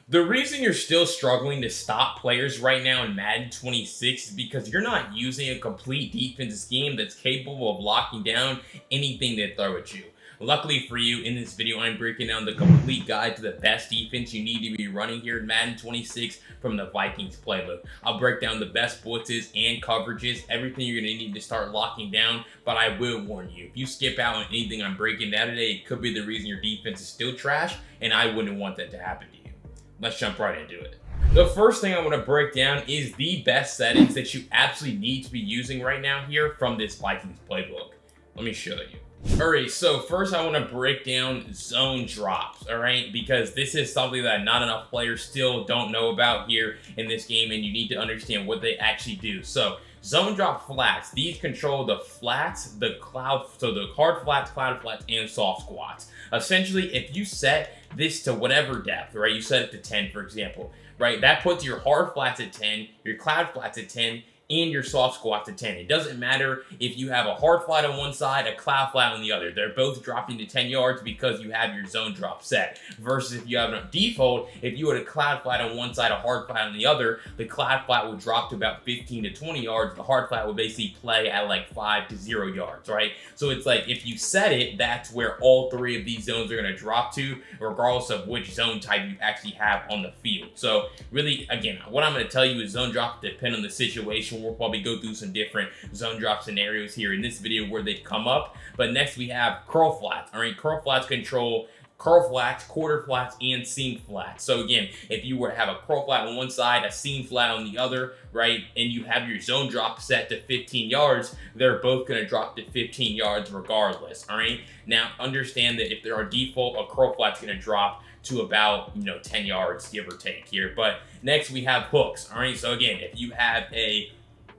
The reason you're still struggling to stop players right now in Madden 26 is because you're not using a complete defensive scheme that's capable of locking down anything they throw at you. Luckily for you, in this video, I'm breaking down the complete guide to the best defense you need to be running here in Madden 26 from the Vikings playbook. I'll break down the best blitzes and coverages, everything you're going to need to start locking down, but I will warn you, if you skip out on anything I'm breaking down today, it could be the reason your defense is still trash, and I wouldn't want that to happen to you. Let's jump right into it. The first thing I want to break down is the best settings that you absolutely need to be using right now here from this Vikings playbook. Let me show you. Alright, so first I want to break down zone drops, alright? Because this is something that not enough players still don't know about here in this game, and you need to understand what they actually do. So, zone drop flats, these control the flats, the hard flats, cloud flats, and soft squats. Essentially, if you set this to whatever depth, right? You set it to 10, for example, right? That puts your hard flats at 10, your cloud flats at 10, and your soft squats at 10. It doesn't matter if you have a hard flat on one side, a cloud flat on the other. They're both dropping to 10 yards because you have your zone drop set. Versus if you have it on default, if you had a cloud flat on one side, a hard flat on the other, the cloud flat would drop to about 15 to 20 yards. The hard flat would basically play at like 5 to 0 yards, right? So it's like if you set it, that's where all three of these zones are going to drop to, regardless of which zone type you actually have on the field. So really, again, what I'm going to tell you is zone drops depend on the situation. We'll probably go through some different zone drop scenarios here in this video where they come up. But next we have curl flats. All right, curl flats control curl flats, quarter flats, and seam flats. So again, if you were to have a curl flat on one side, a seam flat on the other, right, and you have your zone drop set to 15 yards, they're both going to drop to 15 yards regardless. All right, now understand that if there are default, a curl flat's going to drop to about 10 yards, give or take here. But next we have hooks. All right, so again, if you have a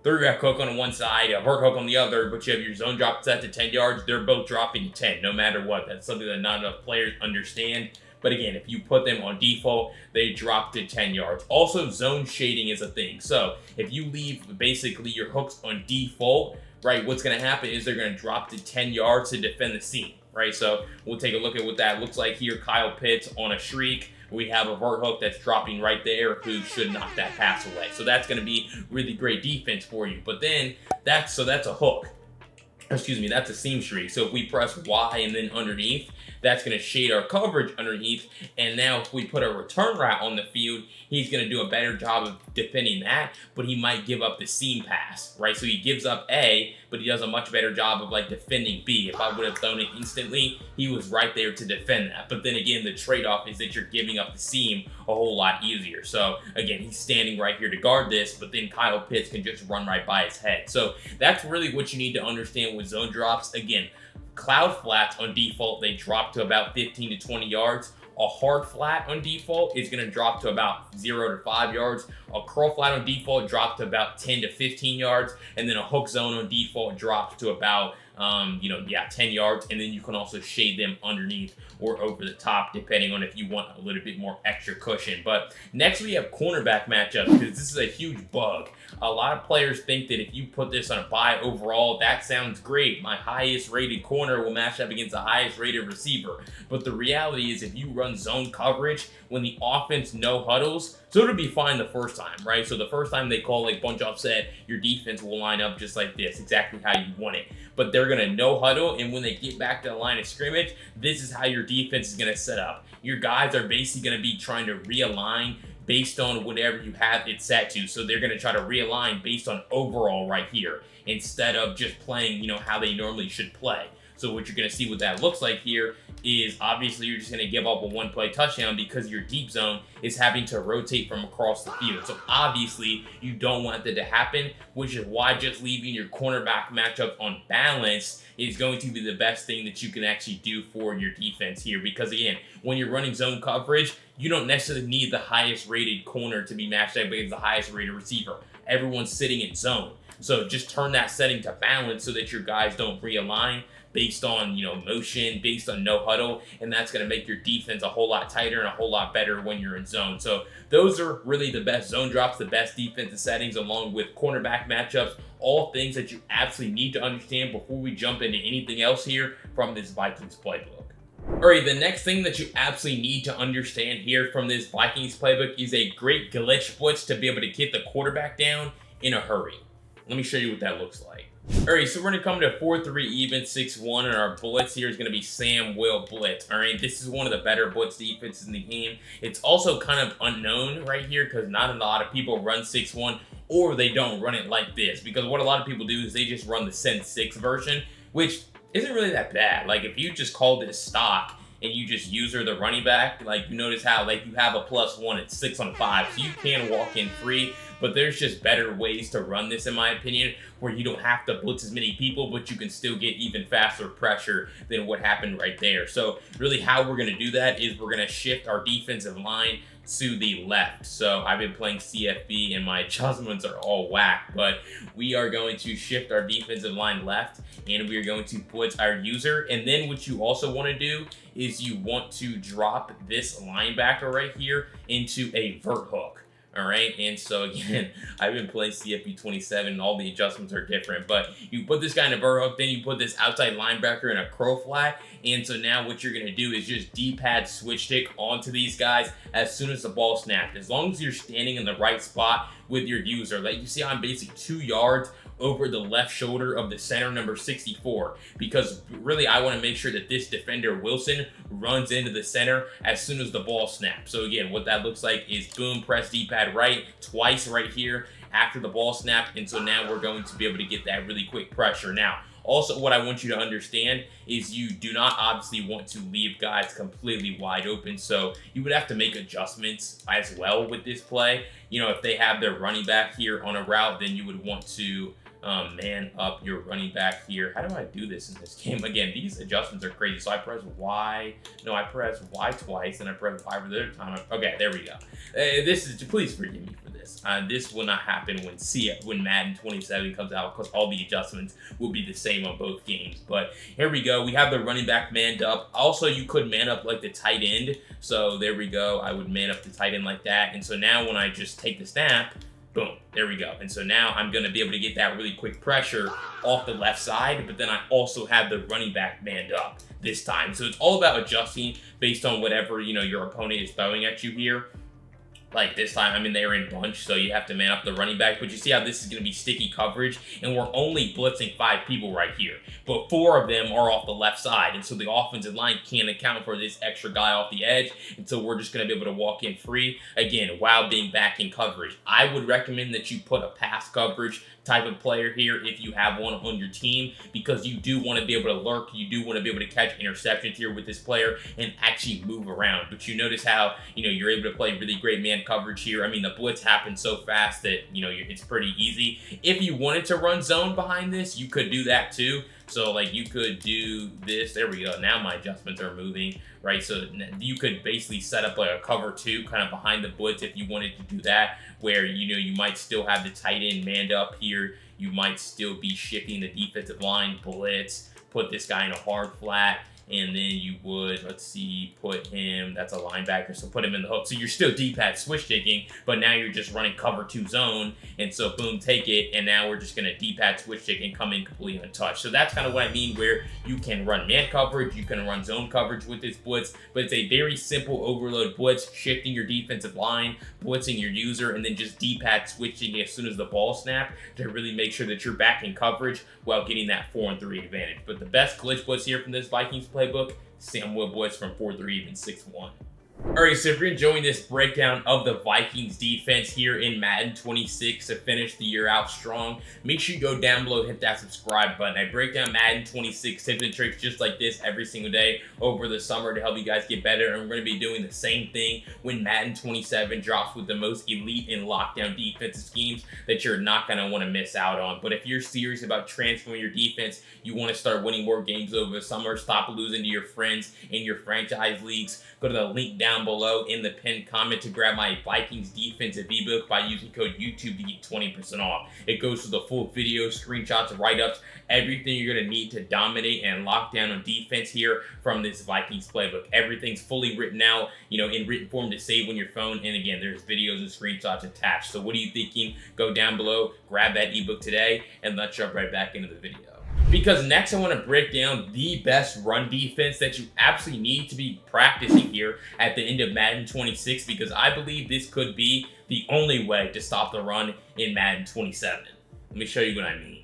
3-rep hook on one side, a vert hook on the other, but you have your zone drop set to 10 yards, they're both dropping to 10, no matter what. That's something that not enough players understand. But again, if you put them on default, they drop to 10 yards. Also, zone shading is a thing. So if you leave basically your hooks on default, right, what's going to happen is they're going to drop to 10 yards to defend the seam, right? So we'll take a look at what that looks like here. Kyle Pitts on a streak. We have a vert hook that's dropping right there who should knock that pass away. So that's going to be really great defense for you. But then that's a hook. Excuse me, that's a seam streak. So if we press Y and then underneath, that's going to shade our coverage underneath. And now if we put a return route on the field, he's going to do a better job of defending that, but he might give up the seam pass, right? So he gives up A, but he does a much better job of like defending B. If I would have thrown it instantly, he was right there to defend that. But then again, the trade-off is that you're giving up the seam a whole lot easier. So again, he's standing right here to guard this, but then Kyle Pitts can just run right by his head. So that's really what you need to understand with zone drops. Again, cloud flats on default, they drop to about 15 to 20 yards. A hard flat on default is going to drop to about 0 to 5 yards. A curl flat on default drops to about 10 to 15 yards. And then a hook zone on default drops to about 10 yards. And then you can also shade them underneath or over the top, depending on if you want a little bit more extra cushion. But next we have cornerback matchups, because this is a huge bug. A lot of players think that if you put this on a buy overall, that sounds great. My highest rated corner will match up against the highest rated receiver. But the reality is if you run zone coverage, when the offense no huddles, so it'll be fine the first time, right? So the first time they call like bunch offset, your defense will line up just like this, exactly how you want it. But they're going to no huddle, and when they get back to the line of scrimmage, this is how your defense is going to set up. Your guys are basically going to be trying to realign based on whatever you have it set to. So they're going to try to realign based on overall right here, instead of just playing, how they normally should play. So what you're going to see what that looks like here is obviously you're just going to give up a one-play touchdown because your deep zone is having to rotate from across the field. So obviously you don't want that to happen, which is why just leaving your cornerback matchup on balance is going to be the best thing that you can actually do for your defense here. Because again, when you're running zone coverage, you don't necessarily need the highest rated corner to be matched up against the highest rated receiver. Everyone's sitting in zone. So just turn that setting to balance so that your guys don't realign based on, motion, based on no huddle, and that's going to make your defense a whole lot tighter and a whole lot better when you're in zone. So those are really the best zone drops, the best defensive settings, along with cornerback matchups, all things that you absolutely need to understand before we jump into anything else here from this Vikings playbook. Alright, the next thing that you absolutely need to understand here from this Vikings playbook is a great glitch blitz to be able to get the quarterback down in a hurry. Let me show you what that looks like. Alright, so we're going to come to 4-3 even 6-1, and our blitz here is going to be Sam Will Blitz. Alright, this is one of the better blitz defenses in the game. It's also kind of unknown right here because not a lot of people run 6-1, or they don't run it like this. Because what a lot of people do is they just run the Send 6 version, which isn't really that bad. Like, if you just call this stock and you just use her the running back, like, you notice how, like, you have a +1 at 6 on 5, so you can walk in free. But there's just better ways to run this, in my opinion, where you don't have to blitz as many people, but you can still get even faster pressure than what happened right there. So really how we're going to do that is we're going to shift our defensive line to the left. So I've been playing CFB and my adjustments are all whack, but we are going to shift our defensive line left and we are going to blitz our user. And then what you also want to do is you want to drop this linebacker right here into a vert hook. All right, and so again, I've been playing CFB 27 and all the adjustments are different, but you put this guy in a vert hook, then you put this outside linebacker in a crow flat, and so now what you're gonna do is just D-pad switch stick onto these guys as soon as the ball snapped. As long as you're standing in the right spot with your user, like you see I'm basically 2 yards over the left shoulder of the center, number 64, because really I want to make sure that this defender Wilson runs into the center as soon as the ball snaps. So again, what that looks like is boom, press D-pad right twice right here after the ball snapped, and so now we're going to be able to get that really quick pressure. Now, also what I want you to understand is you do not obviously want to leave guys completely wide open, so you would have to make adjustments as well with this play. You know, if they have their running back here on a route, then you would want to man up your running back here. How do I do this in this game? Again, these adjustments are crazy. So I press Y, no, I press Y twice, and I press Y for the other time. Okay, there we go. This is, please forgive me for this. This will not happen when Madden 27 comes out, because all the adjustments will be the same on both games. But here we go. We have the running back manned up. Also, you could man up like the tight end. So there we go. I would man up the tight end like that. And so now when I just take the snap, boom, there we go. And so now I'm going to be able to get that really quick pressure off the left side, but then I also have the running back manned up this time. So it's all about adjusting based on whatever, you know, your opponent is throwing at you here. Like this time, I mean, they're in bunch, so you have to man up the running back. But you see how this is going to be sticky coverage, and we're only blitzing 5 people right here. But 4 of them are off the left side, and so the offensive line can't account for this extra guy off the edge, and so we're just going to be able to walk in free, again, while being back in coverage. I would recommend that you put a pass coverage type of player here if you have one on your team, because you do want to be able to lurk, you do want to be able to catch interceptions here with this player and actually move around. But you notice how, you know, you're able to play really great man coverage here. I mean, the blitz happens so fast that, you know, it's pretty easy. If you wanted to run zone behind this, you could do that too. So like you could do this, there we go, now my adjustments are moving, right? So you could basically set up like a cover 2 kind of behind the blitz if you wanted to do that, where, you know, you might still have the tight end manned up here, you might still be shifting the defensive line, blitz, put this guy in a hard flat, and then you would, let's see, put him, that's a linebacker, so put him in the hook. So you're still D-pad switch taking, but now you're just running cover 2 zone, and so boom, take it, and now we're just gonna D-pad switch take and come in completely untouched. So that's kind of what I mean, where you can run man coverage, you can run zone coverage with this blitz, but it's a very simple overload blitz, shifting your defensive line, blitzing your user, and then just D-pad switching as soon as the ball snaps to really make sure that you're back in coverage while getting that 4-3 advantage. But the best glitch blitz here from this Vikings playbook, Sam Will Blitz from 4-3 even 6-1. Alright, so if you're enjoying this breakdown of the Vikings defense here in Madden 26 to finish the year out strong, make sure you go down below, hit that subscribe button. I break down Madden 26 tips and tricks just like this every single day over the summer to help you guys get better, and we're going to be doing the same thing when Madden 27 drops with the most elite and lockdown defensive schemes that you're not going to want to miss out on. But if you're serious about transforming your defense, you want to start winning more games over the summer, stop losing to your friends in your franchise leagues, go to the link down below in the pinned comment to grab my Vikings defensive ebook by using code YouTube to get 20% off. It goes through the full video, screenshots, write-ups, everything you're going to need to dominate and lock down on defense here from this Vikings playbook. Everything's fully written out, you know, in written form to save on your phone. And again, there's videos and screenshots attached. So what are you thinking? Go down below, grab that ebook today, and let's jump right back into the video. Because next I want to break down the best run defense that you absolutely need to be practicing here at the end of Madden 26, because I believe this could be the only way to stop the run in Madden 27. Let me show you what I mean.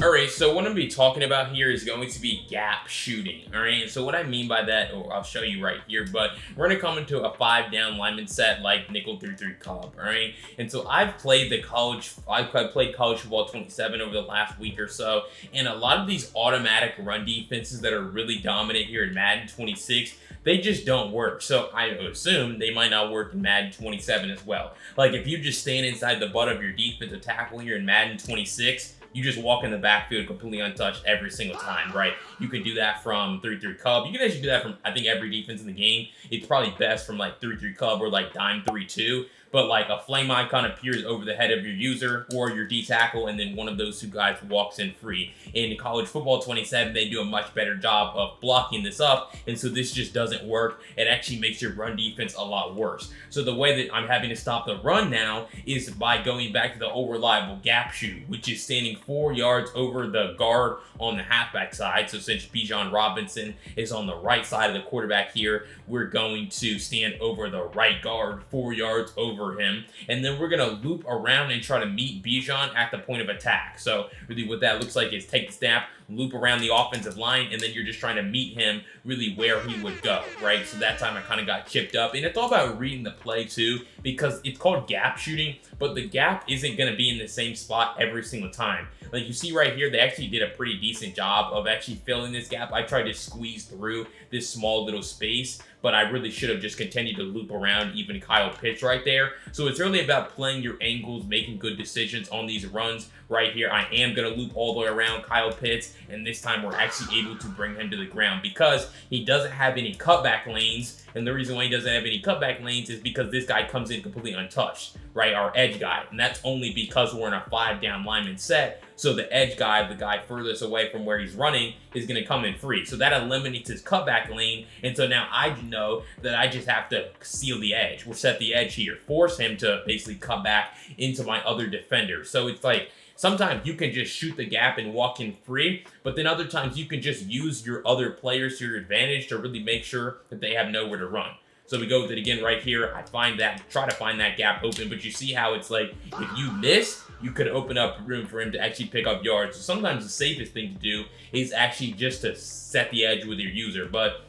Alright, so what I'm going to be talking about here is going to be gap shooting. Alright, so what I mean by that, I'll show you right here, but we're going to come into a 5-down lineman set like nickel 3-3 Cub. Alright, and so I've played college football 27 over the last week or so, and a lot of these automatic run defenses that are really dominant here in Madden 26, they just don't work. So I assume they might not work in Madden 27 as well. Like if you just stand inside the butt of your defensive tackle here in Madden 26, you just walk in the backfield completely untouched every single time, right? You can do that from 3-3 Cub. You can actually do that from, I think, every defense in the game. It's probably best from like 3-3 Cub or like dime 3-2. But like a flame icon appears over the head of your user or your D tackle, and then one of those two guys walks in free. In college football 27, they do a much better job of blocking this up, and so this just doesn't work. It actually makes your run defense a lot worse. So the way that I'm having to stop the run now is by going back to the old reliable gap shoot, which is standing 4 yards over the guard on the halfback side. So since Bijan Robinson is on the right side of the quarterback here, we're going to stand over the right guard 4 yards over him, and then we're going to loop around and try to meet Bijan at the point of attack. So really what that looks like is take the snap, loop around the offensive line, and then you're just trying to meet him really where he would go, right? So that time I kind of got chipped up, and it's all about reading the play too, because it's called gap shooting, but the gap isn't going to be in the same spot every single time. Like you see right here, they actually did a pretty decent job of actually filling this gap. I tried to squeeze through this small little space, but I really should have just continued to loop around even Kyle Pitts right there. So it's really about playing your angles, making good decisions on these runs right here. I am going to loop all the way around Kyle Pitts, and this time we're actually able to bring him to the ground because he doesn't have any cutback lanes. And the reason why he doesn't have any cutback lanes is because this guy comes in completely untouched, right? Our edge guy. And that's only because we're in a 5-down lineman set. So the edge guy, the guy furthest away from where he's running, is going to come in free. So that eliminates his cutback lane. And so now I know that I just have to seal the edge. We'll set the edge here, force him to basically cut back into my other defender. So it's like, sometimes you can just shoot the gap and walk in free, but then other times you can just use your other players to your advantage to really make sure that they have nowhere to run. So we go with it again right here. I try to find that gap open, but you see how it's like, if you miss, you could open up room for him to actually pick up yards. So sometimes the safest thing to do is actually just to set the edge with your user. But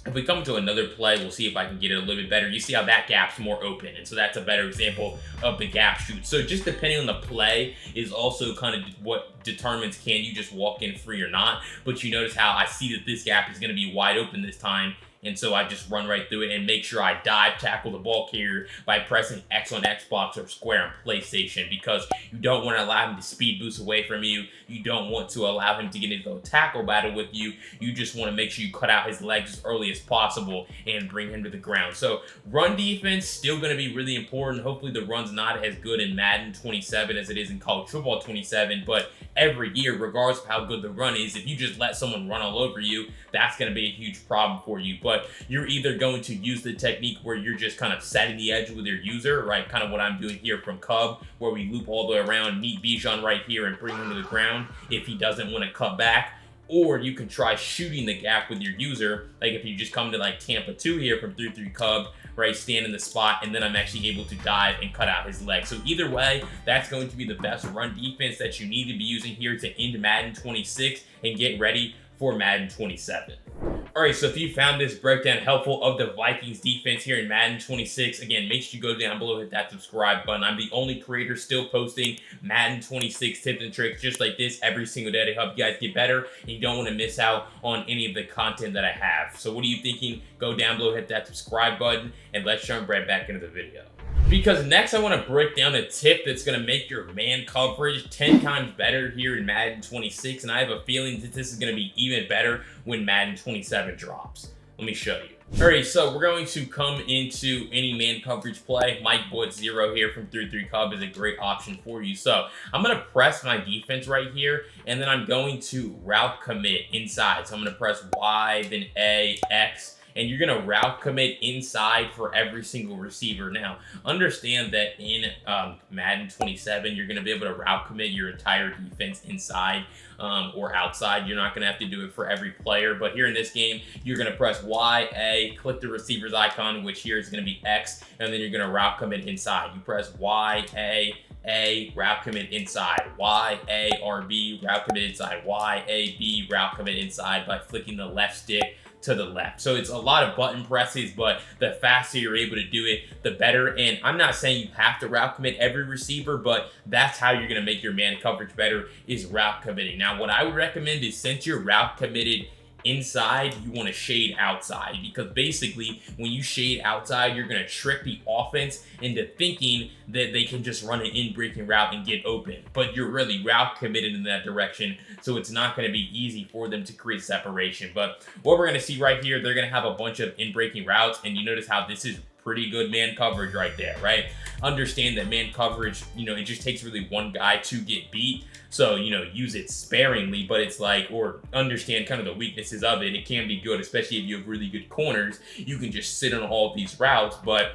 if we come to another play, we'll see if I can get it a little bit better. You see how that gap's more open, and so that's a better example of the gap shoot. So just depending on the play is also kind of what determines can you just walk in free or not. But you notice how I see that this gap is going to be wide open this time, and so I just run right through it and make sure I dive tackle the ball carrier by pressing X on Xbox or square on PlayStation, because you don't want to allow him to speed boost away from you. You don't want to allow him to get into a tackle battle with you. You just want to make sure you cut out his legs as early as possible and bring him to the ground. So run defense still going to be really important. Hopefully the run's not as good in Madden 27 as it is in college football 27, but every year, regardless of how good the run is, if you just let someone run all over you, that's going to be a huge problem for you. But you're either going to use the technique where you're just kind of setting the edge with your user, right? Kind of what I'm doing here from Cub, where we loop all the way around, meet Bijan right here and bring him to the ground if he doesn't want to cut back. Or you can try shooting the gap with your user, like if you just come to like Tampa 2 here from 3-3 Cub, right, stand in the spot, and then I'm actually able to dive and cut out his leg. So either way, that's going to be the best run defense that you need to be using here to end Madden 26 and get ready for Madden 27. Alright, so if you found this breakdown helpful of the Vikings defense here in Madden 26, again, make sure you go down below, hit that subscribe button. I'm the only creator still posting Madden 26 tips and tricks just like this every single day to help you guys get better, and you don't want to miss out on any of the content that I have. So what are you thinking? Go down below, hit that subscribe button, and let's jump right back into the video. Because next I want to break down a tip that's going to make your man coverage 10 times better here in Madden 26, and I have a feeling that this is going to be even better when Madden 27 drops. Let me show you. Alright, so we're going to come into any man coverage play. Mike Boyd 0 here from 3-3 Cub is a great option for you. So I'm going to press my defense right here, and then I'm going to route commit inside. So I'm going to press Y, then A, X, and you're going to route commit inside for every single receiver. Now, understand that in Madden 27, you're going to be able to route commit your entire defense inside or outside. You're not going to have to do it for every player, but here in this game, you're going to press Y, A, click the receiver's icon, which here is going to be X, and then you're going to route commit inside. You press Y, A, route commit inside, Y, A, RB, route commit inside, Y, A, B, route commit inside by flicking the left stick to the left. So it's a lot of button presses, but the faster you're able to do it, the better. And I'm not saying you have to route commit every receiver, but that's how you're going to make your man coverage better, is route committing. Now, what I would recommend is, since you're route committed inside, you want to shade outside, because basically when you shade outside, you're going to trick the offense into thinking that they can just run an in-breaking route and get open, but you're really route committed in that direction, so it's not going to be easy for them to create separation. But what we're going to see right here, they're going to have a bunch of in-breaking routes, and you notice how this is pretty good man coverage right there, right? Understand that man coverage, it just takes really one guy to get beat. So, use it sparingly, but it's like, or understand kind of the weaknesses of it. It can be good, especially if you have really good corners. You can just sit on all of these routes, but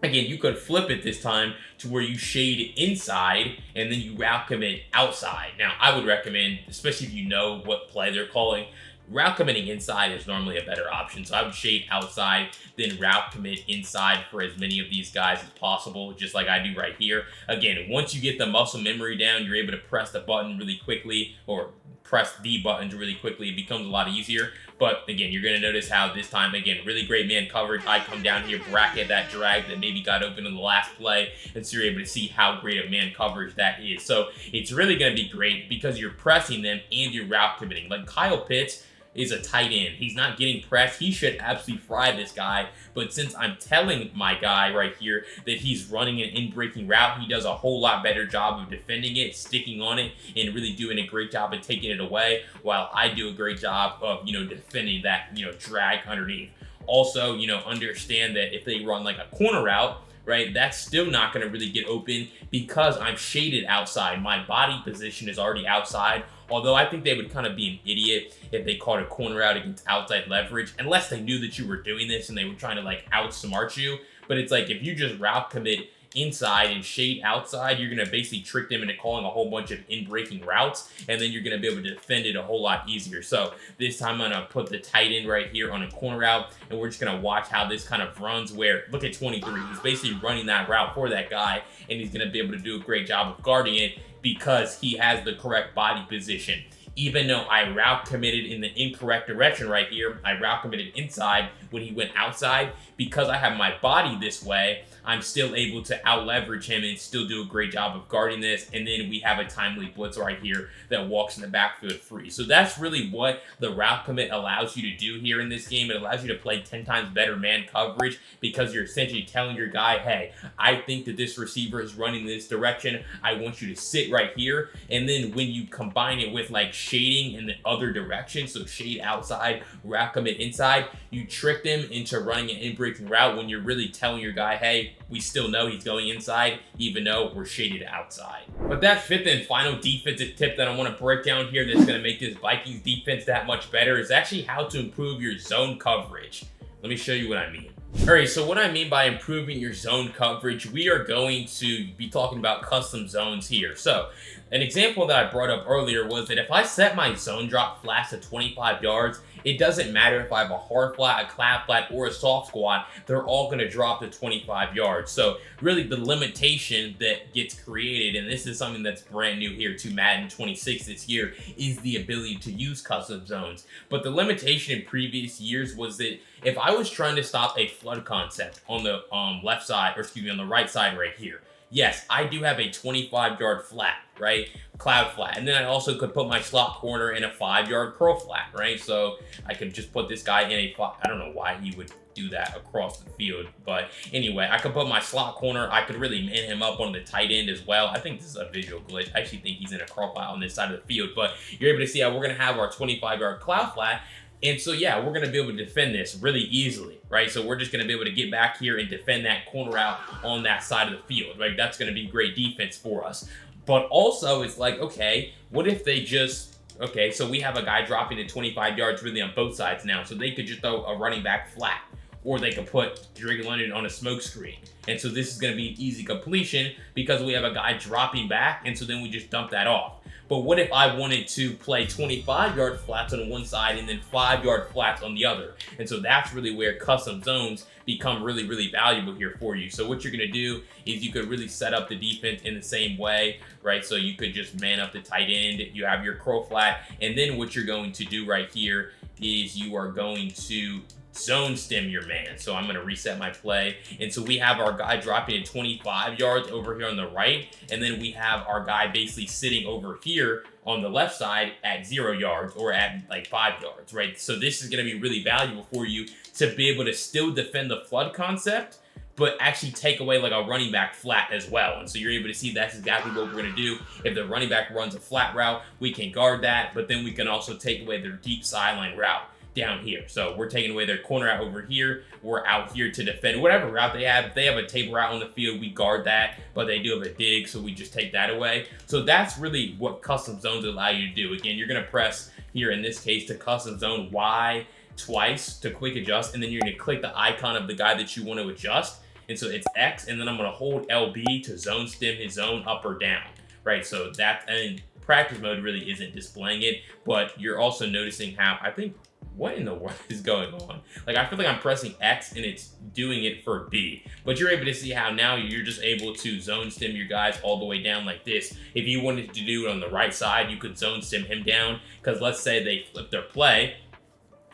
again, you could flip it this time to where you shade inside and then you route commit outside. Now, I would recommend, especially if you know what play they're calling, route committing inside is normally a better option. So I would shade outside, then route commit inside for as many of these guys as possible, just like I do right here. Again, once you get the muscle memory down, you're able to press the button really quickly, or press the buttons really quickly. It becomes a lot easier. But again, you're going to notice how this time, again, really great man coverage. I come down here, bracket that drag that maybe got open in the last play, and so you're able to see how great of man coverage that is. So it's really going to be great because you're pressing them and you're route committing. Like Kyle Pitts is a tight end. He's not getting pressed. He should absolutely fry this guy. But since I'm telling my guy right here that he's running an in-breaking route, he does a whole lot better job of defending it, sticking on it, and really doing a great job of taking it away, while I do a great job of, defending that, drag underneath. Also, understand that if they run like a corner route, right, that's still not going to really get open because I'm shaded outside. My body position is already outside. Although I think they would kind of be an idiot if they called a corner out against outside leverage, unless they knew that you were doing this and they were trying to like outsmart you. But it's like, if you just route commit inside and shade outside, you're going to basically trick them into calling a whole bunch of in-breaking routes, and then you're going to be able to defend it a whole lot easier. So this time I'm going to put the tight end right here on a corner route, and we're just going to watch how this kind of runs, where, look at 23, he's basically running that route for that guy, and he's going to be able to do a great job of guarding it because he has the correct body position. Even though I route committed in the incorrect direction right here, I route committed inside when he went outside. Because I have my body this way, I'm still able to out-leverage him and still do a great job of guarding this. And then we have a timely blitz right here that walks in the backfield free. So that's really what the route commit allows you to do here in this game. It allows you to play 10 times better man coverage because you're essentially telling your guy, hey, I think that this receiver is running this direction. I want you to sit right here. And then when you combine it with like shading in the other direction, so shade outside, route commit inside, you trick them into running an in-breaking route when you're really telling your guy, hey, we still know he's going inside, even though we're shaded outside. But that fifth and final defensive tip that I want to break down here that's going to make this Vikings defense that much better is actually how to improve your zone coverage. Let me show you what I mean. All right, so what I mean by improving your zone coverage, we are going to be talking about custom zones here. So an example that I brought up earlier was that if I set my zone drop flats to 25 yards, it doesn't matter if I have a hard flat, a clap flat, or a soft squat, they're all going to drop to 25 yards. So really the limitation that gets created, and this is something that's brand new here to Madden 26 this year, is the ability to use custom zones. But the limitation in previous years was that if I was trying to stop a flood concept on the left side, or excuse me, on the right side right here, yes, I do have a 25-yard flat, right? Cloud flat. And then I also could put my slot corner in a 5-yard curl flat, right? So I could just put this guy in a, I don't know why he would do that across the field. But anyway, I could put my slot corner. I could really man him up on the tight end as well. I think this is a visual glitch. I actually think he's in a curl flat on this side of the field. But you're able to see how we're going to have our 25-yard cloud flat. And so, yeah, we're going to be able to defend this really easily, right? So we're just going to be able to get back here and defend that corner out on that side of the field, right? That's going to be great defense for us. But also, it's like, okay, what if they just Okay, so we have a guy dropping to 25 yards really on both sides now. So they could just throw a running back flat, or they could put Drake London on a smoke screen. And so this is going to be an easy completion because we have a guy dropping back, and so then we just dump that off. But what if I wanted to play 25-yard flats on one side and then 5-yard flats on the other? And so that's really where custom zones become really, really valuable here for you. So what you're going to do is you could really set up the defense in the same way, right? So you could just man up the tight end. You have your curl flat. And then what you're going to do right here is you are going to zone stem your man. So I'm going to reset my play. And so we have our guy dropping at 25 yards over here on the right. And then we have our guy basically sitting over here on the left side at 0 yards or at like 5 yards, right? So this is going to be really valuable for you to be able to still defend the flood concept, but actually take away like a running back flat as well. And so you're able to see that's exactly what we're going to do. If the running back runs a flat route, we can guard that, but then we can also take away their deep sideline route down here. So we're taking away their corner out over here. We're out here to defend whatever route they have. If they have a table route on the field, we guard that, but they do have a dig, so we just take that away. So that's really what custom zones allow you to do. Again, you're going to press here in this case to custom zone Y twice to quick adjust, and then you're going to click the icon of the guy that you want to adjust. And so it's X, and then I'm going to hold LB to zone stem his zone up or down, right? So that, and practice mode really isn't displaying it, but you're also noticing how, I think, what in the world is going on? Like, I feel like I'm pressing X and it's doing it for B. But you're able to see how now you're just able to zone stem your guys all the way down like this. If you wanted to do it on the right side, you could zone stem him down. Because let's say they flip their play,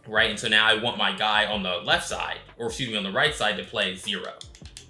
right? And so now I want my guy on the left side, or excuse me, on the right side to play 0.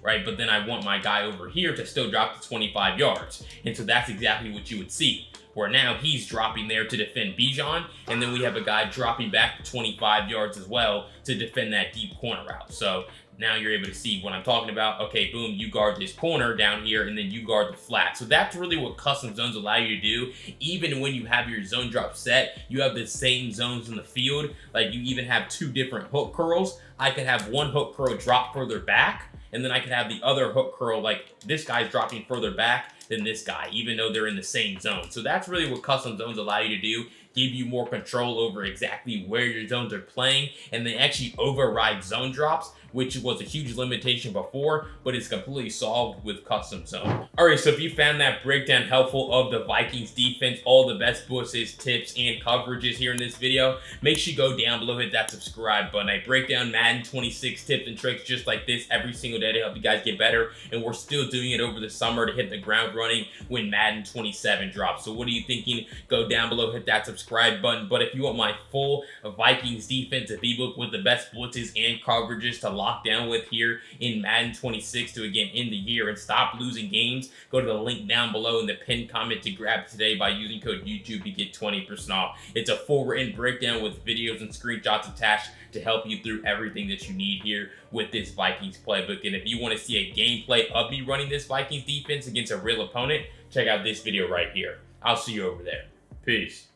Right? But then I want my guy over here to still drop to 25 yards. And so that's exactly what you would see, where now he's dropping there to defend Bijan, and then we have a guy dropping back to 25 yards as well to defend that deep corner route. So now you're able to see what I'm talking about. Okay, boom, you guard this corner down here, and then you guard the flat. So that's really what custom zones allow you to do. Even when you have your zone drop set, you have the same zones in the field. Like, you even have 2 different hook curls. I could have one hook curl drop further back, and then I could have the other hook curl, like this guy's dropping further back than this guy, even though they're in the same zone. So that's really what custom zones allow you to do. Give you more control over exactly where your zones are playing, and they actually override zone drops, which was a huge limitation before, but it's completely solved with custom zone. All right, so if you found that breakdown helpful of the Vikings defense, all the best blitzes, tips, and coverages here in this video, make sure you go down below, hit that subscribe button. I break down Madden 26 tips and tricks just like this every single day to help you guys get better, and we're still doing it over the summer to hit the ground running when Madden 27 drops. So what are you thinking? Go down below, hit that subscribe button. But if you want my full Vikings defensive ebook with the best blitzes and coverages to lock down with here in Madden 26 to again end the year and stop losing games, go to the link down below in the pinned comment to grab it today by using code YouTube to get 20% off. It's a full written breakdown with videos and screenshots attached to help you through everything that you need here with this Vikings playbook. And if you want to see a gameplay of me running this Vikings defense against a real opponent, check out this video right here. I'll see you over there. Peace.